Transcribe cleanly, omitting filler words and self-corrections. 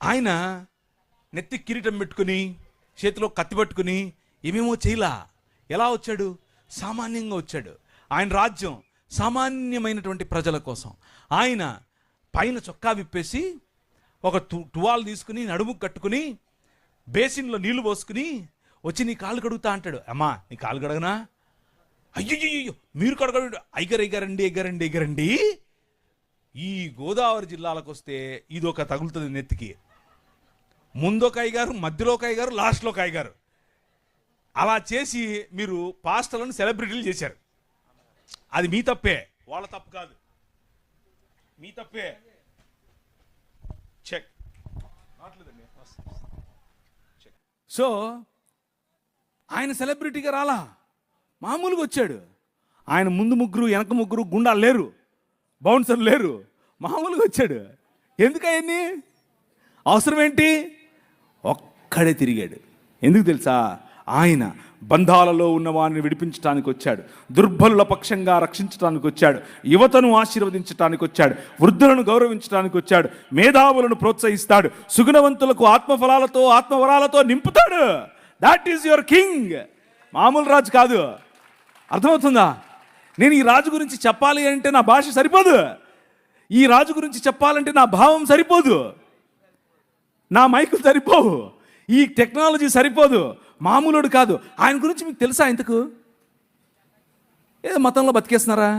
ఆయన నెత్తి కిరీటం పెట్టుకుని చేతిలో కత్తి పట్టుకుని ఏమేమో చేయలా. ఎలా వచ్చాడు? సామాన్యంగా వచ్చాడు. ఆయన రాజ్యం సామాన్యమైనటువంటి ప్రజల కోసం. ఆయన పైన చొక్కా విప్పేసి ఒక టువాల్ తీసుకుని నడుము కట్టుకుని బేసిన్లో నీళ్లు పోసుకుని వచ్చి నీ కాళ్ళు కడుగుతా అంటాడు. అమ్మా నీ కాళ్ళు కడగనా? అయ్యో మీరు కడగడు. ఎగ్గరండి. ఈ గోదావరి జిల్లాలకు వస్తే ఇదొక తగులుతుంది నెత్తికి. ముందొక అయ్యగారు, మధ్యలో ఒక అయ్యగారు, లాస్ట్లో ఒక అయ్యగారు. అలా చేసి మీరు పాస్టర్లను సెలబ్రిటీలు చేశారు. అది మీ తప్పే, వాళ్ళ తప్పు కాదు, మీ తప్పే. చెక్. సో ఆయన సెలబ్రిటీగా రాలా, మామూలుగా వచ్చాడు. ఆయన ముందు ముగ్గురు వెనక ముగ్గురు గుండాలు లేరు, బౌన్సర్లు లేరు, మామూలుగా వచ్చాడు. ఎందుకయ్యన్ని అవసరం ఏంటి? ఒక్కడే తిరిగాడు. ఎందుకు తెలుసా? ఆయన బంధాలలో ఉన్న వారిని విడిపించడానికి వచ్చాడు, దుర్బలుల పక్షంగా రక్షించడానికి వచ్చాడు, యువతను ఆశీర్వదించడానికి వచ్చాడు, వృద్ధులను గౌరవించడానికి వచ్చాడు, మేధావులను ప్రోత్సహిస్తాడు, సుగుణవంతులకు ఆత్మఫలాలతో ఆత్మవరాలతో నింపుతాడు. That is your king. మామూలు రాజు కాదు. అర్థమవుతుందా? నేను ఈ రాజు గురించి చెప్పాలి అంటే నా భాష సరిపోదు, ఈ రాజు గురించి చెప్పాలంటే నా భావం సరిపోదు, నా మైకులు సరిపోవు, ఈ టెక్నాలజీ సరిపోదు. మామూలుడు కాదు. ఆయన గురించి మీకు తెలుసా? ఇంతకు ఏదో మతంలో బతికేస్తున్నారా?